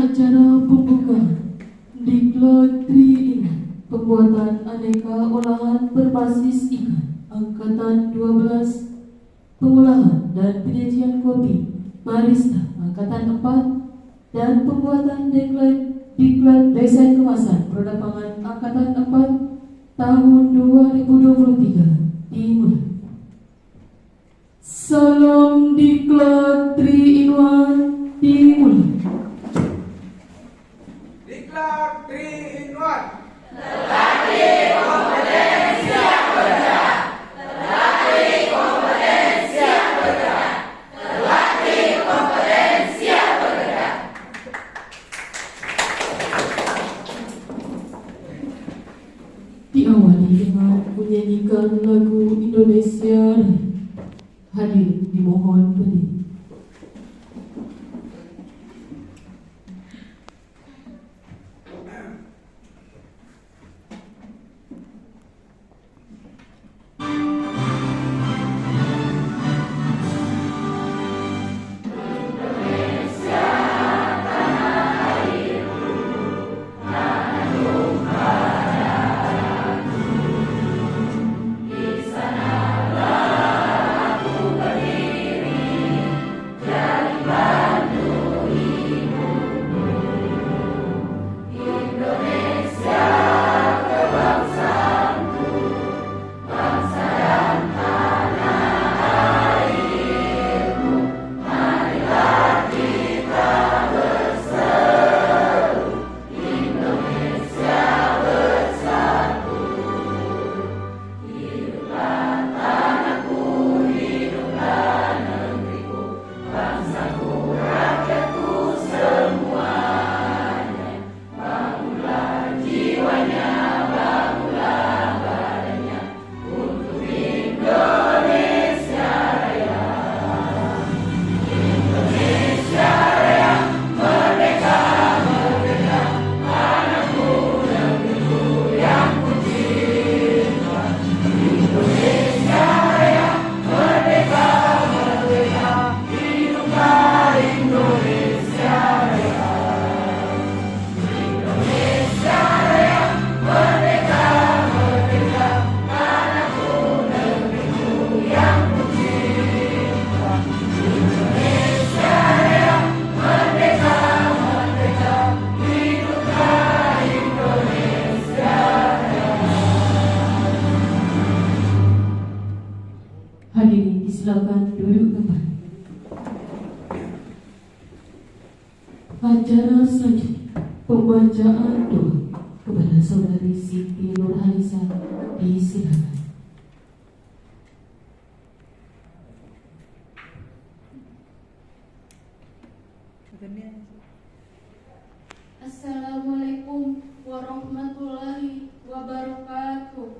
Acara pembukaan Diklat 3 ini pembuatan aneka olahan berbasis ikan Angkatan 12, pengolahan dan penyajian kopi barista Angkatan 4, dan pembuatan diklat desain kemasan produk pangan Angkatan 4 tahun 2023 dimulai. Salam Diklat 3 in 1 dimulai. Diklat 3 in 1. Terlatih kompeten siap bergerak. Terlatih kompeten siap bergerak. Terlatih kompeten siap bergerak. Diawali dengan menyanyikan lagu Indonesia Raya. Hadirin dimohon berdiri. Hadirin disilakan duduk kembali. Acara selanjutnya pembacaan doa kepada Saudari Siti Nurhalisa disilakan. Assalamualaikum warahmatullahi wabarakatuh.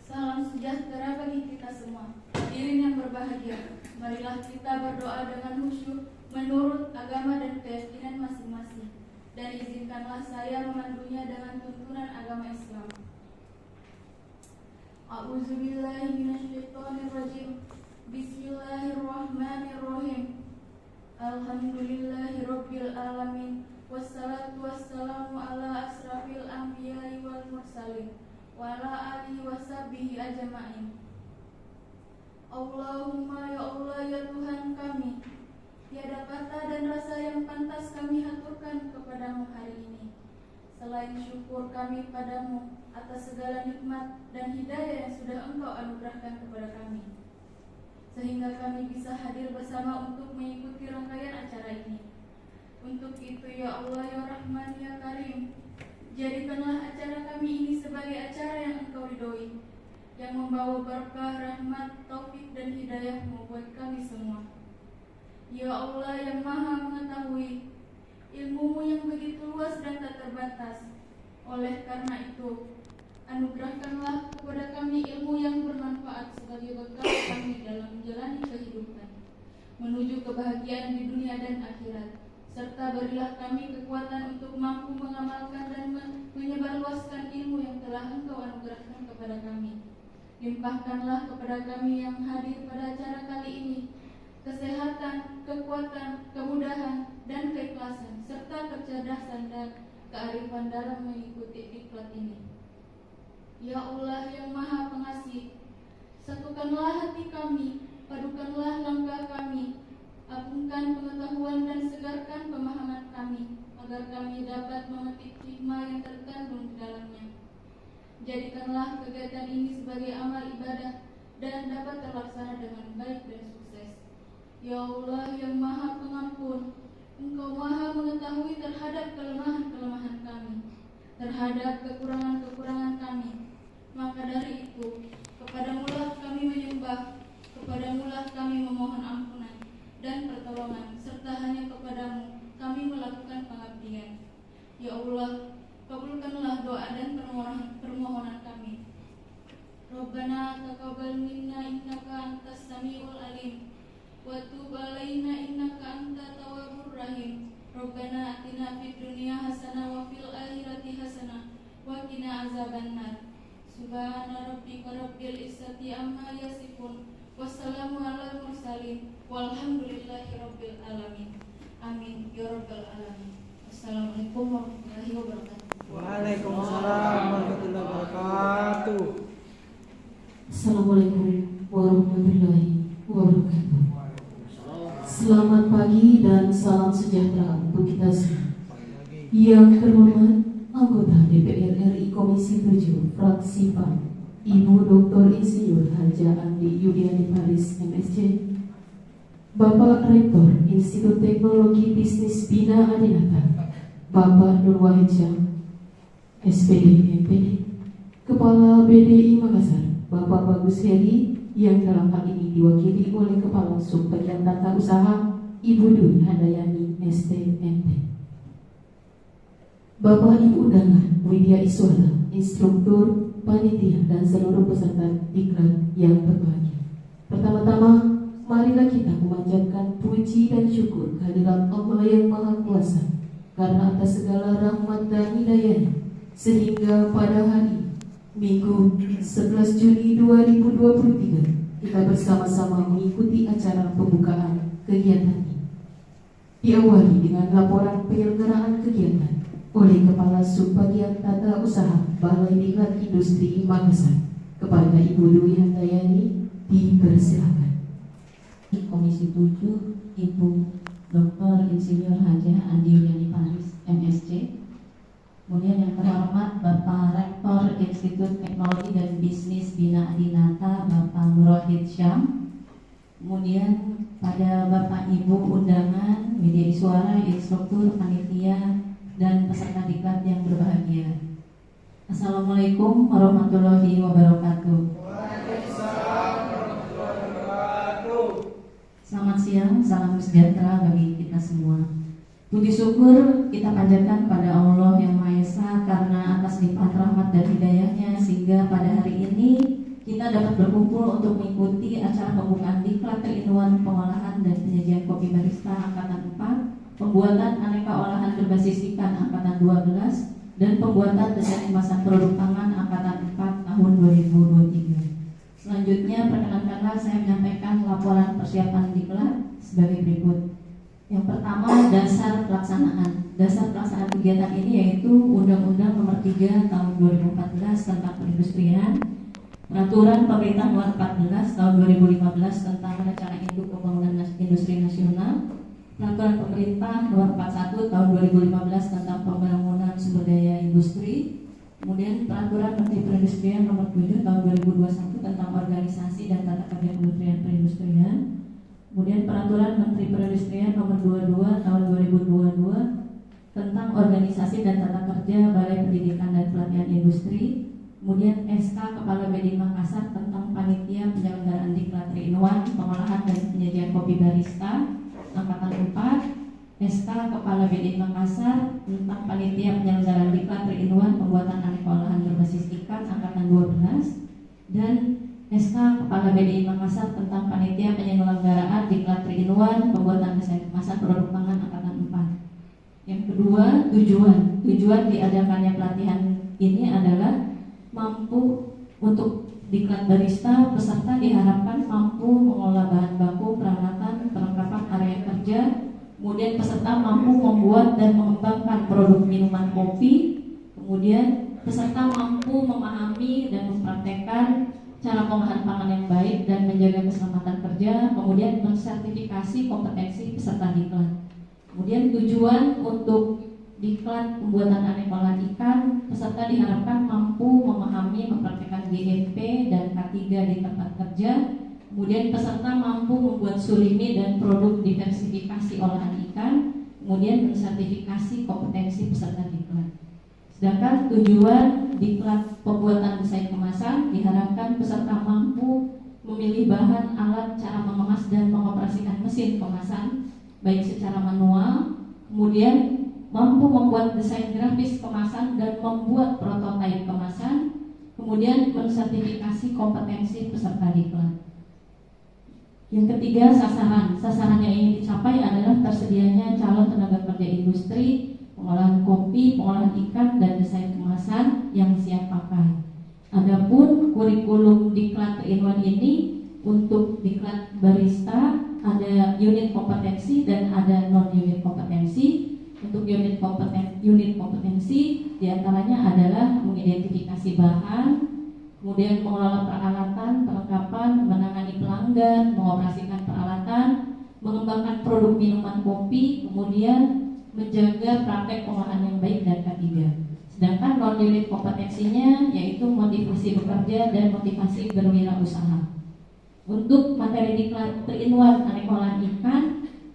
Salam sejahtera bagi kita semua. Hadirin yang berbahagia, marilah kita berdoa dengan khusyuk menurut agama dan keyakinan masing-masing. Dan izinkanlah saya memandunya dengan tuntunan agama Islam. A'udzubillahi minasyaitonirrajim. Bismillahirrahmanirrahim. Alhamdulillahirabbil alamin. Wassalatu wassalamu ala asrafil anbiya'i wal mursalin wa ala alihi washabihi ajma'in. Allahumma ya Allah ya Tuhan kami, tiada kata dan rasa yang pantas kami haturkan kepadamu hari ini selain syukur kami padamu atas segala nikmat dan hidayah yang sudah Engkau anugerahkan kepada kami, sehingga kami bisa hadir bersama untuk mengikuti rangkaian acara ini. Untuk itu ya Allah ya Rahman ya Karim, jadikanlah acara kami ini sebagai acara yang Engkau ridhoi, yang membawa berkah, rahmat, taufik dan hidayah-Mu buat kami semua. Ya Allah yang maha mengetahui, ilmu-Mu yang begitu luas dan tak terbatas. Oleh karena itu, anugerahkanlah kepada kami ilmu yang bermanfaat sebagai bekal kami dalam menjalani kehidupan menuju kebahagiaan di dunia dan akhirat, serta berilah kami kekuatan untuk mampu mengamalkan dan menyebarluaskan ilmu yang telah Engkau anugerahkan kepada kami. Limpahkanlah kepada kami yang hadir pada acara kali ini kesehatan kekuatan, kemudahan, dan keikhlasan, serta kecerdasan dan kearifan dalam mengikuti diklat ini. Ya Allah yang Maha Pengasih, satukanlah hati kami, padukanlah langkah kami, agungkan pengetahuan dan segarkan pemahaman kami, agar kami dapat memetik hikmah yang terkandung di dalamnya. Jadikanlah kegiatan ini sebagai amal ibadah dan dapat terlaksana dengan baik dan sukses. Ya Allah yang Maha Pengampun, Engkau Maha mengetahui terhadap kelemahan-kelemahan kami, terhadap kekurangan-kekurangan kami. Maka dari itu, kepadamulah kami menyembah, kepadamulah kami memohon ampunan dan pertolongan, serta hanya kepadamu kami melakukan pengabdian. Ya Allah, kabulkanlah doa dan permohonan kami. Rabbana taqabbal minna innaka antas samiul alim wa tub alaina innaka antat tawwabur rahim. Rabbana atina fid dunya hasanah wa fil akhirati hasanah wa qina azabannar. Subhana rabbika rabbil izzati amma yasifun, wassalamu alal mursalin, walhamdulillahi rabbil alamin. Amin ya rabbal alamin. Assalamualaikum warahmatullahi wabarakatuh. Waalaikumsalam warahmatullahi wabarakatuh. Assalamualaikum warahmatullahi wabarakatuh. Selamat pagi dan salam sejahtera untuk kita semua. Yang terhormat anggota DPR RI Komisi 7 Fraksi PAN, Ibu Dr. Insinyur Haja Andi Yudiani Paris MSc, Bapak Rektor Institut Teknologi Bisnis Bina Adinata, Bapak Nur Wahid Syam, SPD MPD, Kepala BDI Makassar, Bapak Bagus Heri, yang dalam hal ini diwakili oleh Kepala Subbagian Tata Usaha, Ibu Dwi Handayani STMT. Bapak Ibu undangan, Widya Iswara, instruktur, panitia, dan seluruh peserta diklat yang berbahagia. Pertama-tama, marilah kita memanjatkan puji dan syukur kehadirat Allah yang Maha Kuasa, karena atas segala rahmat dan hidayahnya, sehingga pada hari Minggu 11 Juni 2023 kita bersama-sama mengikuti acara pembukaan kegiatan ini. Diawali dengan laporan penyelenggaraan kegiatan oleh Kepala Subbagian Tata Usaha Balai Diklat Industri Makassar. Kepada Ibu Dwi Handayani dipersilakan. Komisi 7 Ibu Dr. Insinyur Haja Andi Yudiani Paris MSc. Kemudian yang terhormat Bapak Rektor Institut Teknologi dan Bisnis Bina Adinata Bapak Nur Wahid Syam. Kemudian pada Bapak Ibu undangan, media suara, instruktur, panitia, dan peserta diklat yang berbahagia. Assalamualaikum warahmatullahi wabarakatuh. Selamat siang, salam sejahtera bagi kita semua. Puji syukur kita panjatkan pada Allah yang Maha Esa karena atas limpahan rahmat dan hidayahnya sehingga pada hari ini kita dapat berkumpul untuk mengikuti acara pembukaan diklat keinuan pengolahan dan penyajian kopi barista angkatan 4, pembuatan aneka olahan berbasis ikan angkatan 12, dan pembuatan dan kemasan produk pangan angkatan 4 tahun 2023. Selanjutnya perkenankanlah saya menyampaikan laporan persiapan diklat sebagai berikut. Yang pertama, dasar pelaksanaan. Dasar pelaksanaan kegiatan ini yaitu Undang-Undang Nomor 3 Tahun 2014 tentang Perindustrian, Peraturan Pemerintah Nomor 14 Tahun 2015 tentang Rencana Induk Pembangunan Industri Nasional, Peraturan Pemerintah Nomor 41 Tahun 2015 tentang Pembangunan Sumber Daya Industri, kemudian Peraturan Menteri Perindustrian Nomor 7 Tahun 2021 tentang Organisasi dan Tata Kerja Kementerian Perindustrian, kemudian Peraturan Menteri Perindustrian Nomor 22 Tahun 2022 tentang Organisasi dan Tata Kerja Balai Pendidikan dan Pelatihan Industri, kemudian SK Kepala BDI Makassar tentang Panitia Penyelenggaraan Diklat 3-in-1 Pengolahan dan Penyajian Kopi Barista angkatan 4, SK Kepala BDI Makassar tentang Panitia Penyelenggaraan Diklat 3-in-1 Pembuatan Aneka Olahan Berbasis Ikan angkatan 12, dan SK Kepala BDI Makassar tentang Panitia Penyelenggaraan Diklat 3-in-1 Pembuatan desain kemasan produk pangan angkatan 4. Yang kedua, tujuan diadakannya pelatihan ini adalah mampu untuk diklat barista, peserta diharapkan mampu mengolah bahan baku, peralatan, perlengkapan area peserta mampu membuat dan mengembangkan produk minuman kopi. Kemudian peserta mampu memahami dan mempraktekkan cara pengolahan pangan yang baik dan menjaga keselamatan kerja. Kemudian mensertifikasi kompetensi peserta diklat. Kemudian tujuan untuk diklat pembuatan aneka olahan ikan, peserta diharapkan mampu memahami, mempraktekkan GMP dan K3 di tempat kerja. Kemudian peserta mampu membuat surimi dan produk diversifikasi olahan ikan. Kemudian mensertifikasi kompetensi peserta diklat. Sedangkan tujuan diklat pembuatan desain kemasan, diharapkan peserta mampu memilih bahan, alat, cara mengemas dan mengoperasikan mesin kemasan baik secara manual. Kemudian mampu membuat desain grafis kemasan dan membuat prototipe kemasan. Kemudian mensertifikasi kompetensi peserta diklat. Yang ketiga, sasaran yang ingin dicapai adalah tersedianya calon tenaga kerja industri pengolahan kopi, pengolahan ikan, dan desain kemasan yang siap pakai. Adapun kurikulum diklat 3-in-1 ini untuk diklat barista ada unit kompetensi dan ada non unit kompetensi. Untuk unit kompetensi diantaranya adalah mengidentifikasi bahan, kemudian mengelola peralatan, perlengkapan, menangani pelanggan, mengoperasikan peralatan, mengembangkan produk minuman kopi, kemudian menjaga praktek pengolahan yang baik dan K3. Sedangkan non unit kompetensinya yaitu motivasi bekerja dan motivasi berwirausaha. Untuk materi diklat 3-in-1 aneka olahan ikan,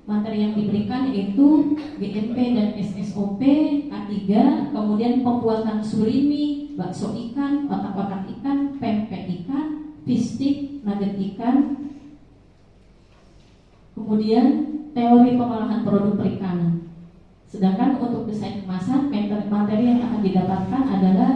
materi yang diberikan yaitu GMP dan SSOP, K3, kemudian pembuatan surimi, bakso ikan, otak-otak ikan, pempek ikan, fish stick, nugget ikan, kemudian teori pengolahan produk perikanan. Sedangkan untuk desain kemasan, materi yang akan didapatkan adalah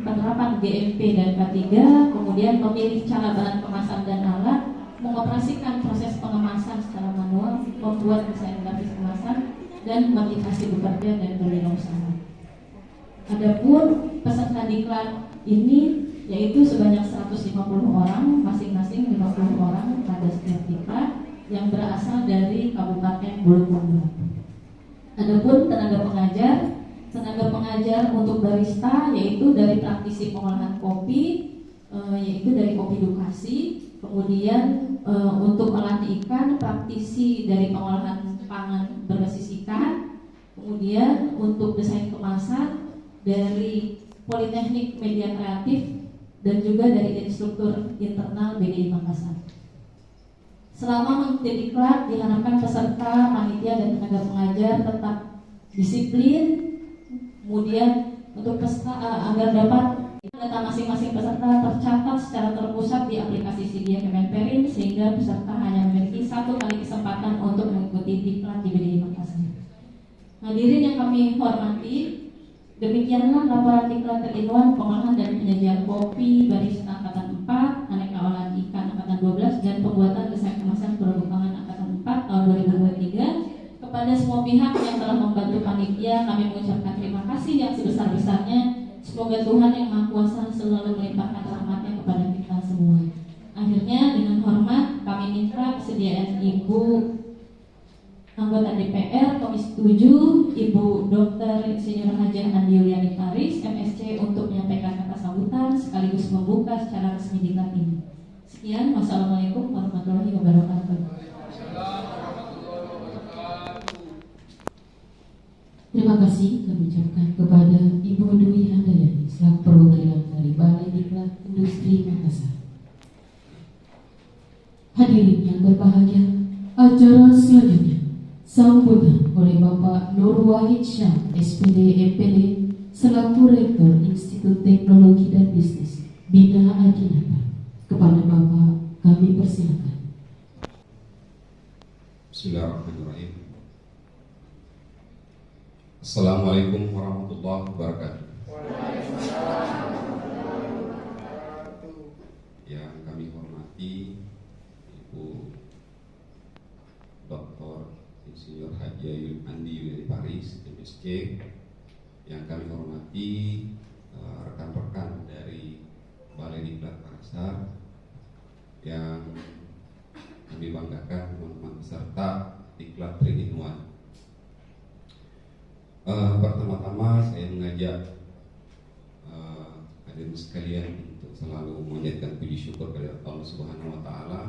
penerapan GMP dan K3, kemudian memilih cara bahan kemasan dan alat, mengoperasikan proses pengemasan secara manual, membuat desain grafis kemasan, dan motivasi bekerja dan berwirausaha. Adapun peserta diklat ini yaitu sebanyak 150 orang, masing-masing 50 orang pada setiap diklat yang berasal dari Kabupaten Bulukumba. Adapun tenaga pengajar untuk barista yaitu dari praktisi pengolahan kopi, yaitu dari Kopi Edukasi. Kemudian untuk melatih ikan, praktisi dari pengolahan pangan berbasis ikan. Kemudian untuk desain kemasan dari Politeknik Media Kreatif dan juga dari instruktur internal BDI Makassar. Selama mengikuti diklat diharapkan peserta, panitia dan tenaga pengajar tetap disiplin. Kemudian untuk peserta agar dapat data masing-masing peserta tercatat secara terpusat di aplikasi Sidia Kemenperin sehingga peserta hanya memiliki 1 kali kesempatan untuk mengikuti diklat di BDI Makassar. Hadirin yang kami hormati, demikianlah laporan diklat 3-in-1 pengolahan dan penyajian kopi barista angkatan 4, aneka olahan ikan angkatan 12 dan pembuatan desain kemasan produk pangan angkatan 4 tahun 2023. Kepada semua pihak yang telah membantu panitia, kami mengucapkan terima kasih yang sebesar-besarnya. Semoga Tuhan yang Maha Kuasa selalu melimpahkan rahmat-Nya kepada kita semua. Akhirnya dengan hormat kami minta kesediaan Ibu anggota DPR Komisi 7, Ibu Dr. Insinyur Hajah Andi Yuliani Paris, MSc, untuk menyampaikan kata sambutan sekaligus membuka secara resmi diklat ini. Sekian, wassalamualaikum warahmatullahi wabarakatuh. Terima kasih kami ucapkan kepada Ibu Dwi Handayani selaku perwakilan dari Balai Diklat Industri Makassar. Hadirin yang berbahagia, acara selanjutnya sambutan oleh Bapak Nur Wahid Syah, SPD MPD selaku Rektor Institut Teknologi dan Bisnis Bina Adinata. Kepada Bapak kami persilakan. Bismillahirrahmanirrahim. Assalamualaikum warahmatullahi wabarakatuh. Yang kami hormati Ibu Dr. Insinyur Hajah Andi Yuliani Paris, MSc. Yang kami hormati rekan-rekan dari Balai Diklat Makassar, yang kami banggakan teman-teman peserta Diklat 3-in-1. pertama-tama saya mengajak hadirin sekalian untuk selalu menjadikan puji syukur kepada Allah Subhanahu wa taala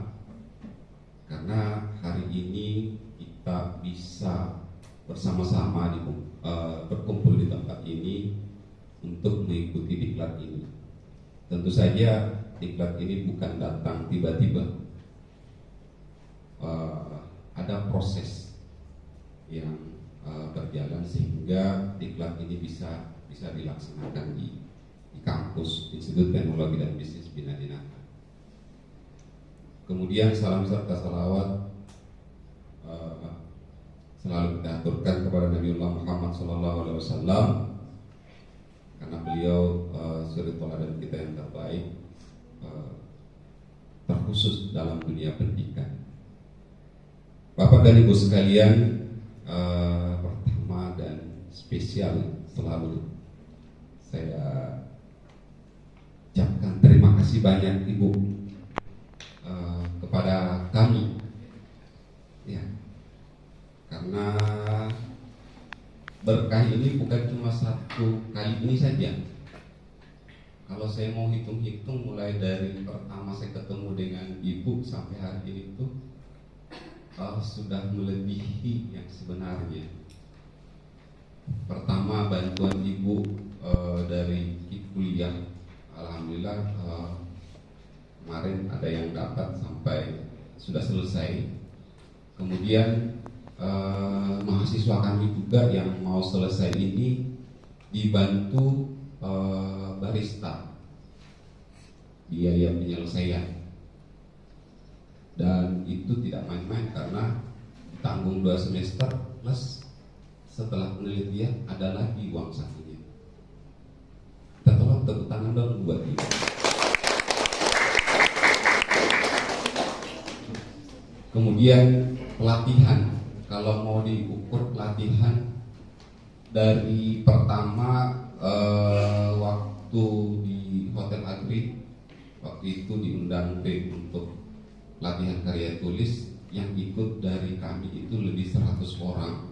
karena hari ini kita bisa bersama-sama berkumpul di tempat ini untuk mengikuti diklat ini. Tentu saja diklat ini bukan datang tiba-tiba. Ada proses yang berjalan sehingga diklat ini bisa dilaksanakan di kampus Institut Teknologi dan Bisnis Bina Dinata. Kemudian salam serta salawat selalu kita aturkan kepada Nabiullah Muhammad SAW karena beliau suri teladan kita yang terbaik, terkhusus dalam dunia pendidikan. Bapak dan Ibu sekalian, pertama dan spesial selalu saya ucapkan terima kasih banyak Ibu kepada kami, ya, karena berkah ini bukan cuma satu kali ini saja. Kalau saya mau hitung-hitung mulai dari pertama saya ketemu dengan Ibu sampai hari ini itu sudah melebihi yang sebenarnya. Pertama bantuan Ibu dari kuliah, alhamdulillah kemarin ada yang dapat sampai sudah selesai. Kemudian mahasiswa kami juga yang mau selesai ini dibantu barista biaya penyelesaian, dan itu tidak main-main karena tanggung 2 semester plus setelah penelitian ada lagi uang sakunya. Kita tolong tepuk tangan dong buat dia. Kemudian pelatihan, kalau mau diukur pelatihan dari pertama waktu di Hotel Agri, waktu itu diundang B untuk pelatihan karya tulis, yang ikut dari kami itu lebih 100 orang.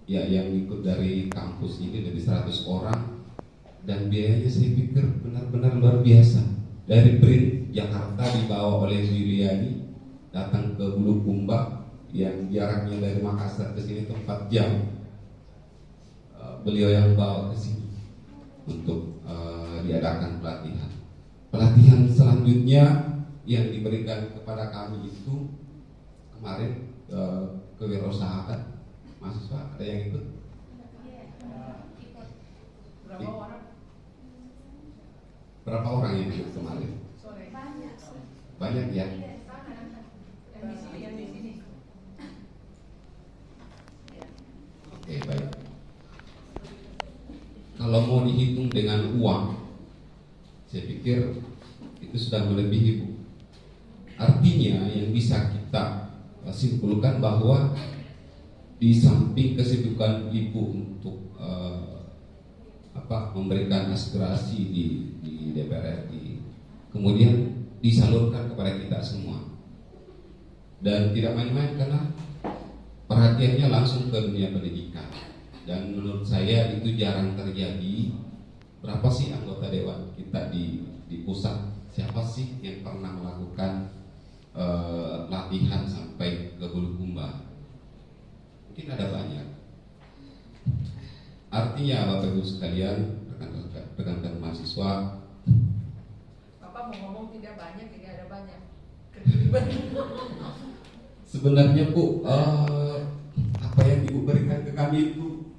Ya, yang ikut dari kampus ini lebih 100 orang, dan biayanya saya pikir benar-benar luar biasa. Dari BRIN Jakarta dibawa oleh Wiliani datang ke Bulukumba yang jaraknya dari Makassar ke sini 4 jam. Beliau yang bawa ke sini untuk diadakan pelatihan. Pelatihan selanjutnya yang diberikan kepada kami itu kemarin kewirausahaan mahasiswa, ada yang ikut? Berapa orang yang ikut kemarin? Banyak ya? Oke, baik. Kalau mau dihitung dengan uang, saya pikir itu sudah melebihi, Bu. Artinya yang bisa kita simpulkan bahwa di samping kesibukan Ibu untuk memberikan aspirasi di DPR RI, kemudian disalurkan kepada kita semua, dan tidak main-main karena perhatiannya langsung ke dunia pendidikan. Dan menurut saya itu jarang terjadi. Berapa sih anggota dewan kita di pusat? Siapa sih yang pernah melakukan latihan sampai ke Bulukumba? Mungkin ada banyak. Artinya Bapak Ibu sekalian, rekan-rekan mahasiswa, Bapak mau ngomong tidak banyak, tidak ada banyak. sebenarnya Bu, apa yang Ibu berikan ke kami itu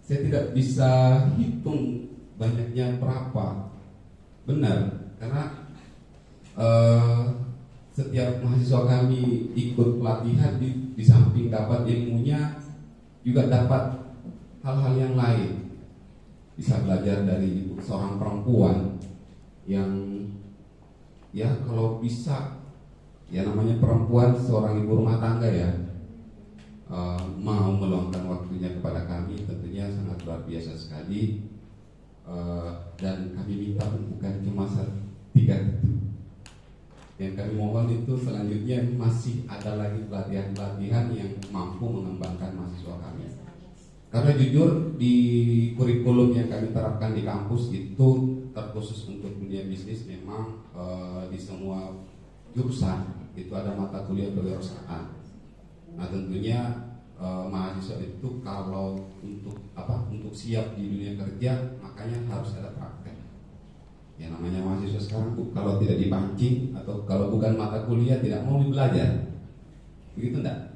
saya tidak bisa hitung banyaknya berapa. Benar, karena setiap mahasiswa kami ikut pelatihan di samping dapat ilmunya juga dapat hal-hal yang lain. Bisa belajar dari seorang perempuan yang ya kalau bisa, ya namanya perempuan seorang ibu rumah tangga ya, mau meluangkan waktunya kepada kami tentunya sangat luar biasa sekali. Dan kami minta bukan cuma 3 itu. Yang kami mohon itu selanjutnya masih ada lagi pelatihan-pelatihan yang mampu mengembangkan mahasiswa kami. Karena jujur di kurikulum yang kami terapkan di kampus itu terkhusus untuk dunia bisnis memang di semua jurusan itu ada mata kuliah kewirausahaan. Nah tentunya mahasiswa itu kalau untuk siap di dunia kerja makanya harus ada praktek. Ya namanya mahasiswa sekarang kalau tidak dipancing atau kalau bukan mata kuliah tidak mau belajar, begitu enggak?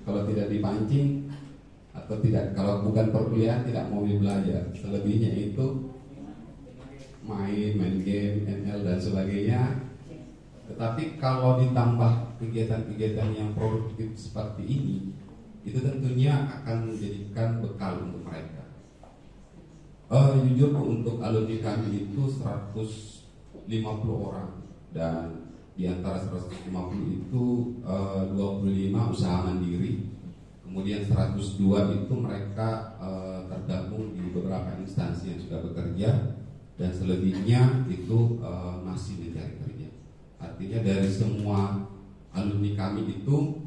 Kalau tidak dipancing atau kalau bukan perkuliahan tidak mau belajar. Selebihnya itu main game, ML dan sebagainya. Tetapi kalau ditambah kegiatan-kegiatan yang produktif seperti ini, itu tentunya akan menjadikan bekal untuk mereka. Jujur untuk alumni kami itu 150 orang dan di antara 150 itu 25 usaha mandiri, kemudian 102 itu mereka tergabung di beberapa instansi yang sudah bekerja dan selebihnya itu masih mencari kerja. Artinya dari semua alumni kami itu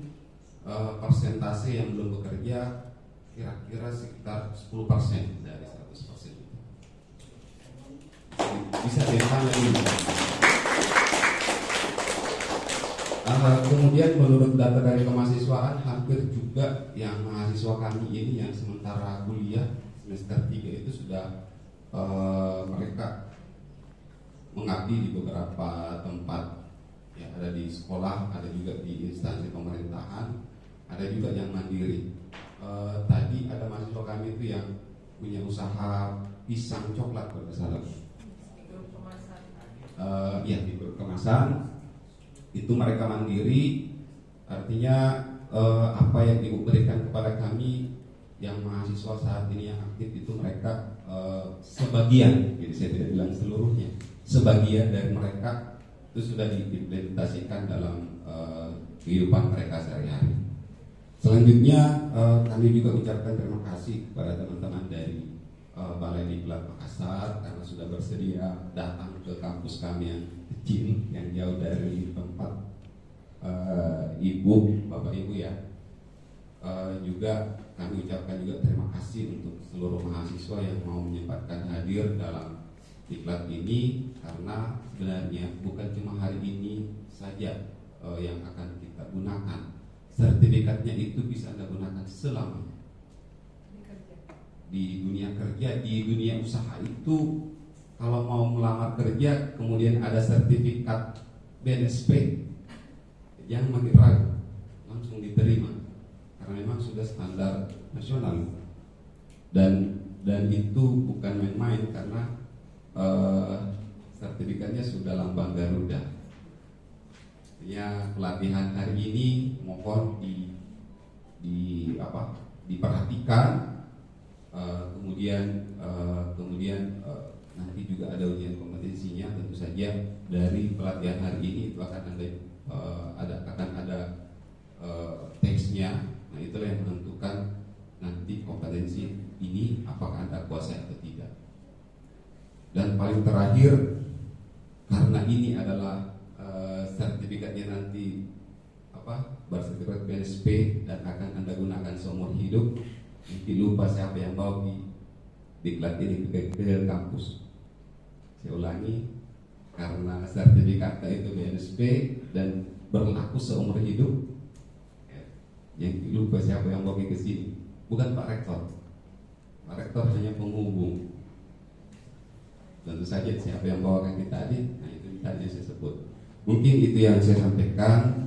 persentase yang belum bekerja kira-kira sekitar 10% dari 100% itu. Bisa ditanya ini. Kemudian menurut data dari kemahasiswaan hampir juga yang mahasiswa kami ini yang sementara kuliah semester 3 itu sudah mereka mengabdi di beberapa tempat ya, ada di sekolah, ada juga di instansi pemerintahan, ada juga yang mandiri. Tadi ada mahasiswa kami itu yang punya usaha pisang coklat kalau tidak salah. Ya di kemasan itu mereka mandiri, artinya apa yang diberikan kepada kami yang mahasiswa saat ini yang aktif itu mereka sebagian, jadi saya tidak bilang seluruhnya, sebagian dari mereka itu sudah diimplementasikan dalam kehidupan mereka sehari-hari. Selanjutnya kami juga ucapkan terima kasih kepada teman-teman dari Balai Diklat Makassar karena sudah bersedia datang ke kampus kami yang kecil, yang jauh dari tempat Bapak Ibu ya. Juga kami ucapkan juga terima kasih untuk seluruh mahasiswa yang mau menyempatkan hadir dalam diklat ini, karena sebenarnya bukan cuma hari ini saja yang akan kita gunakan. Sertifikatnya itu bisa Anda gunakan selamanya. Di dunia kerja, di dunia usaha itu kalau mau melamar kerja kemudian ada sertifikat BNSP, jangan makin ragu, langsung diterima karena memang sudah standar nasional dan itu bukan main-main karena sertifikatnya sudah lambang Garuda. Ya, pelatihan hari ini mohon diperhatikan. Kemudian nanti juga ada ujian kompetensinya, tentu saja dari pelatihan hari ini itu akan ada teksnya. Nah itulah yang menentukan nanti kompetensi ini apakah Anda kuasai atau tidak. Dan paling terakhir, karena ini adalah sertifikatnya nanti bersertifikat BNSP dan akan Anda gunakan seumur hidup. Nanti lupa siapa yang bawa di diklat ini ke kampus. Saya ulangi, karena sertifikatnya itu BNSP dan berlaku seumur hidup. Yang lupa siapa yang bawa ke sini, bukan Pak Rektor. Pak Rektor hanya penghubung. Tentu saja siapa yang bawakan kita tadi, nah itu tadi saya sebut. Mungkin itu yang saya sampaikan.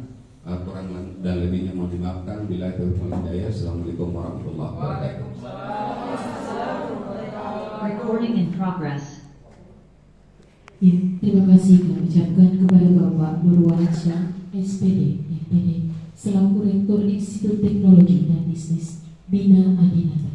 Kurang dan lebihnya mohon dimaafkan. Bila hidayah. Assalamualaikum warahmatullahi wabarakatuh. Recording in progress. Ya, terima kasih kami ucapkan kepada Bapak Nurwansyah SPD, MPD, selaku Rektor Institut Teknologi dan Bisnis Bina Adinata.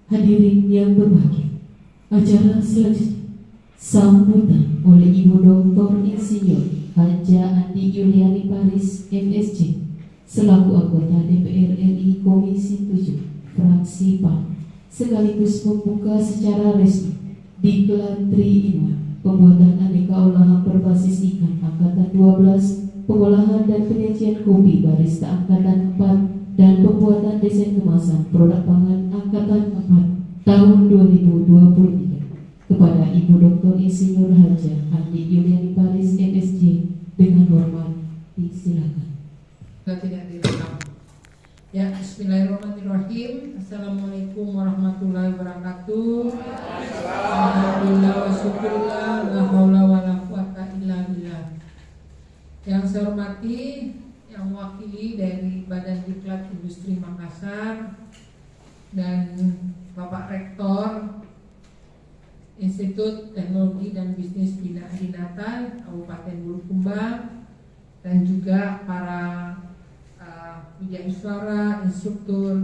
Hadirin yang berbahagia, acara selanjutnya sambutan oleh Ibu Dr. Insinyur Haja Andi Yuliani Paris, MSc, selaku anggota DPR RI Komisi 7, fraksi PAN, sekaligus membuka secara resmi Diklat Tri Inwa, pembuatan aneka olahan berbasis ikan Angkatan 12, pengolahan dan penyajian kopi barista Angkatan 4, dan pembuatan desain kemasan produk pangan Angkatan 4 tahun 2023 kepada Ibu Dr. Insinyur Haja Andi Yuliani Paris MSc dengan hormat disilakan. Tidak direkam. Ya, bismillahirrahmanirrahim. Assalamualaikum warahmatullahi wabarakatuh. Alhamdulillah wa syukurillah, la haula wa la quwata illa billah. Yang saya hormati, yang mewakili dari Badan Diklat Industri Makassar dan Bapak Rektor Institut Teknologi dan Bisnis Bina Adinata Kabupaten Bulukumba, dan juga para wijaiswara, instruktur,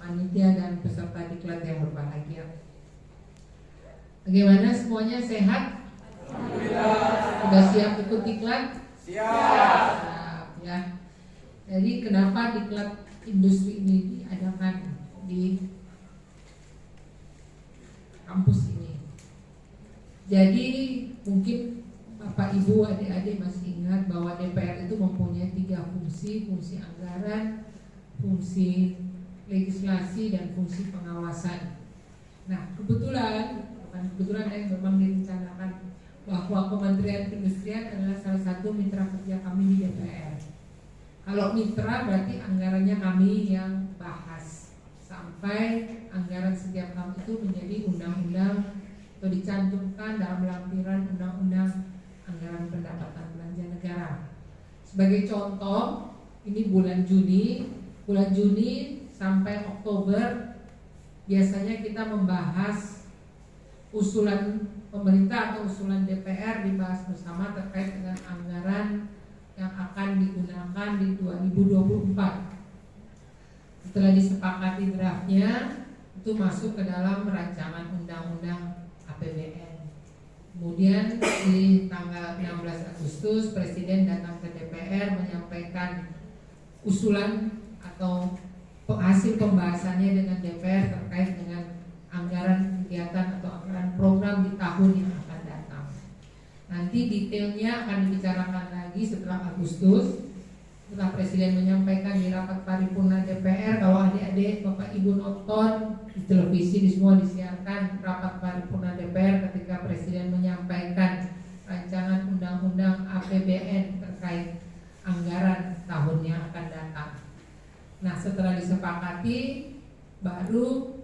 panitia dan peserta diklat yang berbahagia. Bagaimana semuanya, sehat? Sudah siap ikut diklat? Siap ya. Jadi kenapa diklat industri ini diadakan di kampus ini? Jadi mungkin Bapak Ibu adik-adik masih ingat bahwa DPR itu mempunyai 3 fungsi: fungsi anggaran, fungsi legislasi, dan fungsi pengawasan. Nah, kebetulan memang direncanakan bahwa Kementerian Perindustrian adalah salah satu mitra kerja kami di DPR. Kalau mitra berarti anggarannya kami yang bahas sampai anggaran setiap tahun itu menjadi undang-undang atau dicantumkan dalam lampiran undang-undang anggaran pendapatan belanja negara. Sebagai contoh, ini bulan Juni sampai Oktober biasanya kita membahas usulan pemerintah atau usulan DPR, dibahas bersama terkait dengan anggaran yang akan digunakan di 2024. Setelah disepakati draftnya, itu masuk ke dalam rancangan undang-undang APBN. Kemudian di tanggal 16 Agustus Presiden datang ke DPR menyampaikan usulan atau hasil pembahasannya dengan DPR terkait dengan anggaran kegiatan atau anggaran program di tahun yang akan datang. Nanti detailnya akan dibicarakan lagi setelah Agustus, setelah Presiden menyampaikan di rapat paripurna DPR. Kalau adik-adik Bapak Ibu nonton di televisi, di semua disiarkan rapat paripurna DPR ketika Presiden menyampaikan rancangan undang-undang APBN terkait anggaran tahun yang akan datang. Nah, setelah disepakati baru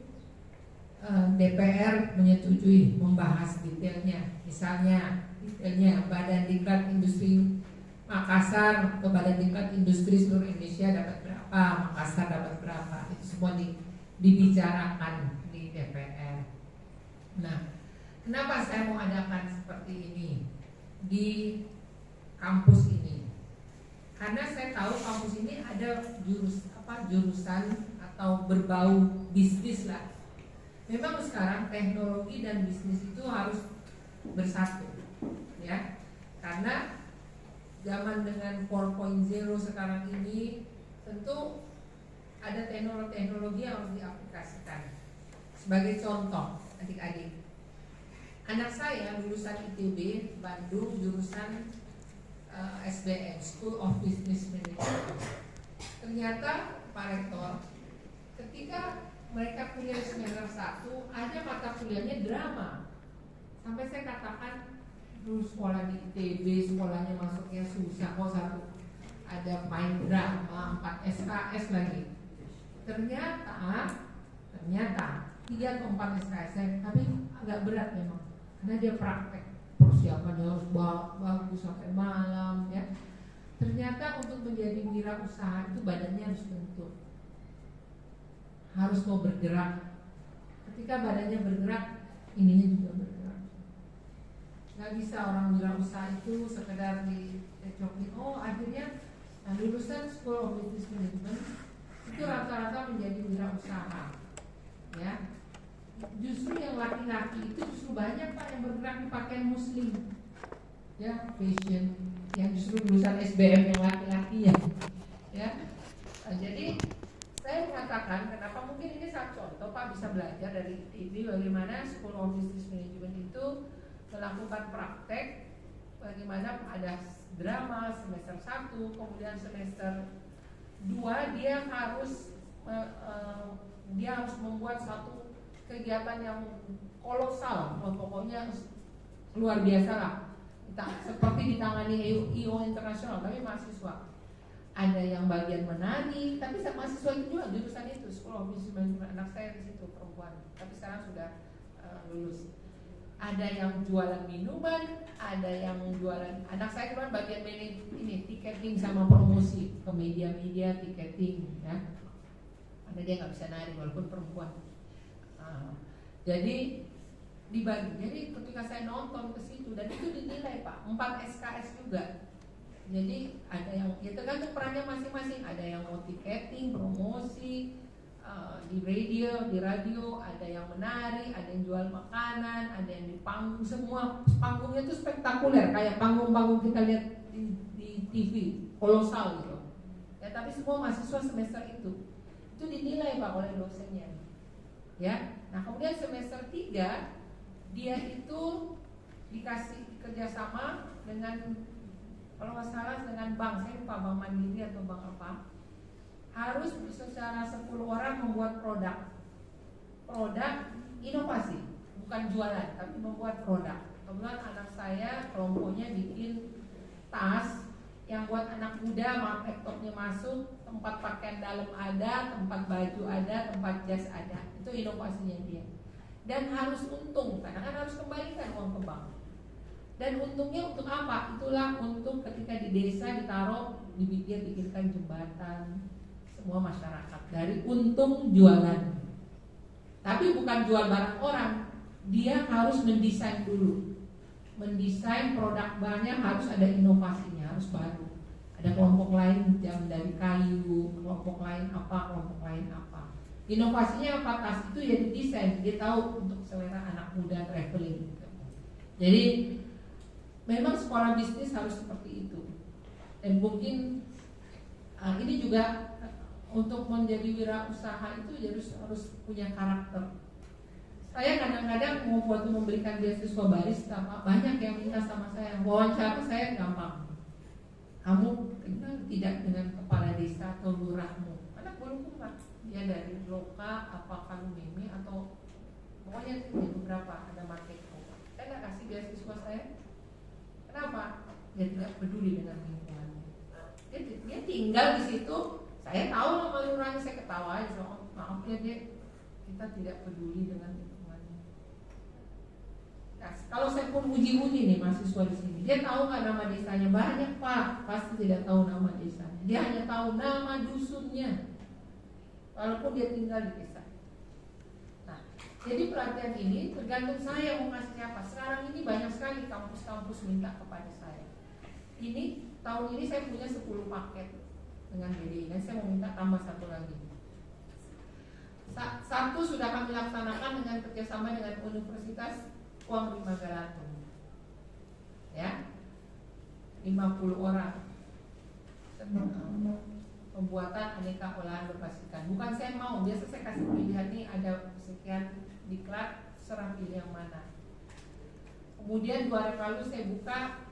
DPR menyetujui membahas detailnya. Misalnya detailnya Badan Diklat Industri Makassar atau Badan Diklat Industri seluruh Indonesia dapat berapa, Makassar dapat berapa, itu semua dibicarakan di DPR. Nah, kenapa saya mau adakan seperti ini di kampus ini? Karena saya tahu kampus ini ada jurusan atau berbau bisnis lah. Memang sekarang teknologi dan bisnis itu harus bersatu, ya. Karena zaman dengan 4.0 sekarang ini tentu ada teknologi yang harus diaplikasikan. Sebagai contoh, adik-adik, anak saya lulusan ITB Bandung, jurusan SBM, School of Business Management. Ternyata Pak Rektor, ketika mereka kuliah semester 1, ada mata kuliahnya drama. Sampai saya katakan, dulu sekolah di ITB, sekolahnya masuknya susah, kok satu ada main drama, 4 SKS lagi. Ternyata 3 atau 4 SKS, tapi agak berat memang, karena dia praktek, persiapannya harus bagus sampai malam, ya. Ternyata untuk menjadi wirausaha itu badannya harus bentuk, harus mau bergerak. Ketika badannya bergerak, ininya juga bergerak. Gak bisa orang wirausaha itu sekedar dicocokin. Oh, akhirnya lulusan School of Business Management itu rata-rata menjadi wirausaha, ya. Justru yang laki-laki itu justru banyak Pak yang bergerak di pakaian muslim, ya, fashion, yang justru lulusan SBM yang laki-laki ya. Jadi saya mengatakan kenapa mungkin ini satu contoh Pak bisa belajar dari ITB bagaimana School of Business Management itu melakukan praktek, bagaimana ada drama semester 1, kemudian semester Dua, dia harus membuat satu kegiatan yang kolosal, pokoknya luar biasa lah. Seperti ditangani IO internasional, tapi mahasiswa. Ada yang bagian menari, tapi mahasiswa itu juga jurusan itu, School of Business Management. Anak saya di situ perempuan, tapi sekarang sudah lulus. Ada yang jualan minuman, ada yang jualan. Anak saya kemarin bagian ini tiketing sama promosi ke media-media, tiketing, ya. Ada dia nggak bisa nari walaupun perempuan. Jadi dibagi. Jadi ketika saya nonton ke situ dan itu dinilai Pak, 4 SKS juga. Jadi ada yang ya tergantung perannya masing-masing. Ada yang mau tiketing, promosi di radio, ada yang menari, ada yang jual makanan, ada yang di panggung. Semua panggungnya itu spektakuler, kayak panggung-panggung kita lihat di TV, kolosal gitu. Ya, tapi semua mahasiswa semester itu dinilai Pak oleh dosennya. Ya, nah kemudian semester 3 dia itu dikasih kerjasama dengan, kalau nggak salah dengan bank, saya lupa bank Mandiri atau bank apa, harus secara 10 orang membuat produk inovasi, bukan jualan tapi membuat produk. Kemudian anak saya kelompoknya bikin tas yang buat anak muda, laptopnya masuk, tempat pakaian dalam ada, tempat baju ada, tempat jas ada. Itu inovasinya dia. Dan harus untung, karena kan harus kembalikan uang ke bank. Dan untungnya untuk apa? Itulah untuk ketika di desa ditaruh, dibikinkan jembatan, semua masyarakat dari untung jualan. Tapi bukan jual barang orang, dia harus mendesain dulu. Mendesain produk bahannya harus ada inovasinya, harus baru. Ada kelompok lain yang dari kayu, kelompok lain apa, kelompok lain apa. Inovasinya apa? Tas itu ya didesain, dia tahu untuk selera anak muda traveling. Jadi memang sekolah bisnis harus seperti itu. Dan mungkin ini juga untuk menjadi wirausaha itu harus punya karakter. Saya kadang-kadang waktu memberikan beasiswa barista, banyak yang minta sama saya, wawancara saya gampang. Kamu kenal tidak dengan kepala desa atau lurahmu? Anak belum dia dari Loka, apa Kalumimi atau pokoknya beberapa ada marketku. Saya nggak kasih beasiswa saya. Kenapa? Dia tidak peduli dengan lingkungan. Dia tinggal di situ. Saya tahu nama lurahnya, saya ketawa aja. Maaf ya kita tidak peduli dengan lingkungan. Nah, kalau saya pun uji-uji nih mahasiswa di sini, dia tahu nggak nama desanya? Banyak Pak, pasti tidak tahu nama desanya. Dia hanya tahu nama dusunnya, walaupun dia tinggal di desa. Nah, jadi pelatihan ini tergantung saya mau kasih apa. Sekarang ini banyak sekali kampus-kampus minta kepada saya. Ini tahun ini saya punya 10 paket dengan BDI, dan saya mau minta tambah 1 lagi. Satu sudah kami laksanakan dengan kerjasama dengan Universitas Uang Lima Galatung, ya, 50 orang. Pembuatan aneka olahan berbasis ikan. Bukan saya mau, biasa saya kasih pilihan nih, ada sekian diklat, serah pilih yang mana. Kemudian 2 hari lalu saya buka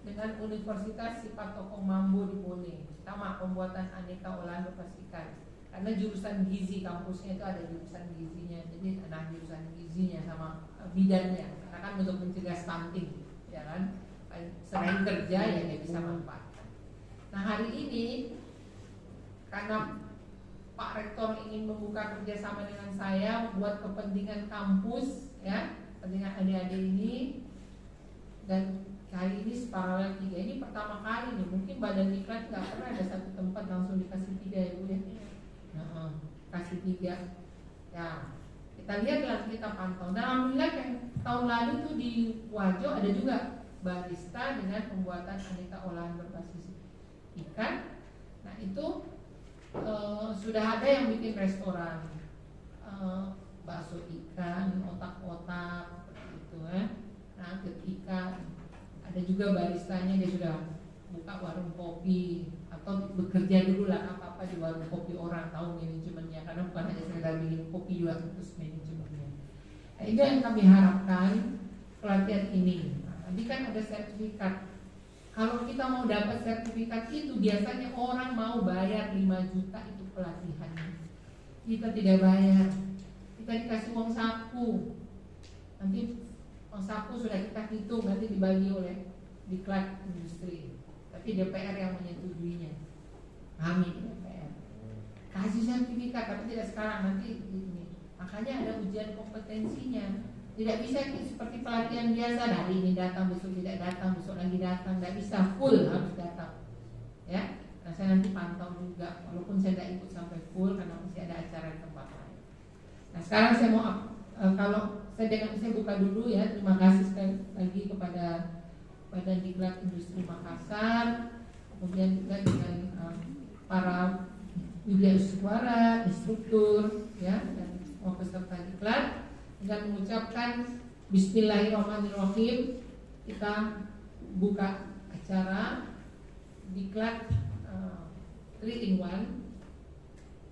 dengan Universitas Sipat Tokong Mambo di Bone, sama pembuatan aneka olahan berbasis ikan. Karena jurusan gizi kampusnya itu ada jurusan gizinya, jadi ada jurusan gizinya sama bidannya, karena kan untuk mencegah stunting, ya kan? Selain kerja ya dia bisa manfaatkan. Nah hari ini karena Pak Rektor ingin membuka kerjasama dengan saya buat kepentingan kampus, ya, kepentingan adik-adik ini, dan hari ini paralel 3 ini pertama kali nih, mungkin badan diklat nggak pernah ada satu tempat langsung dikasih 3 ya Bu ya. Kasih 3 ya, kita lihatlah, kita pantau. Dan alhamdulillah yang tahun lalu tuh di Wajo ada juga barista dengan pembuatan aneka olahan berbasis ikan. Nah itu sudah ada yang bikin restoran, bakso ikan, otak-otak itu nugget ikan. Ada juga baristanya, dia sudah buka warung kopi atau bekerja dulu lah apa-apa di warung kopi orang, tahu manajemennya, karena bukan hanya sekedar bikin kopi juga, terus manajemennya. Nah, itu yang kami harapkan pelatihan ini. Nah, tadi kan ada sertifikat Kalau kita mau dapat sertifikat itu biasanya orang mau bayar 5 juta itu pelatihannya. Kita tidak bayar. Kita dikasih uang saku. Nanti uang saku sudah kita hitung, nanti dibagi oleh Diklat Industri. Tapi DPR yang menyetujuinya. Kami di DPR. Kasih sertifikat, tapi tidak sekarang, nanti ini. Makanya ada ujian kompetensinya. Tidak bisa seperti pelatihan biasa, hari ini datang, besok tidak datang, besok lagi datang. Tidak bisa full, harus datang. Ya, nah, saya nanti pantau juga, walaupun saya tidak ikut sampai full karena masih ada acara di tempat lain. Nah, sekarang saya mau kalau saya buka dulu ya. Terima kasih sekali lagi kepada Badan Diklat Industri Makassar, kemudian juga dengan para wilayah instruktur, ya, dan semua peserta diklat. Dan mengucapkan Bismillahirrahmanirrahim. Kita buka acara Diklat 3-in-1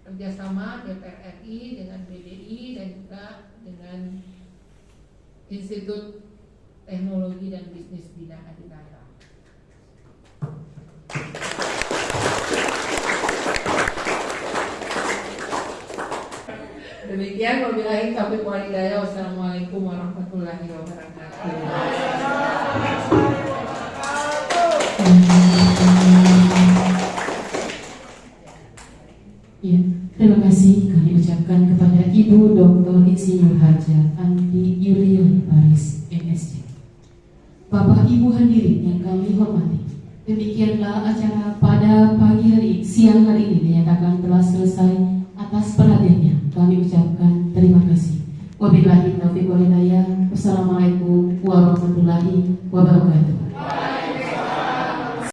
kerjasama DPR RI dengan BDI dan juga dengan Institut Teknologi dan Bisnis Bina Adinata. Demikian, wabillahi taufiq wal hidayah. Wassalamualaikum warahmatullahi wabarakatuh. Ya, terima kasih kami ucapkan kepada Ibu Dr. Insinyur Harja Andi Yuliani Paris, MSc. Bapak Ibu hadirin yang kami hormati, demikianlah acara pada siang hari ini dinyatakan telah selesai. Atas perhatiannya kami ucapkan terima kasih. Wabillahi taufiq wal hidayah. Wassalamualaikum warahmatullahi wabarakatuh.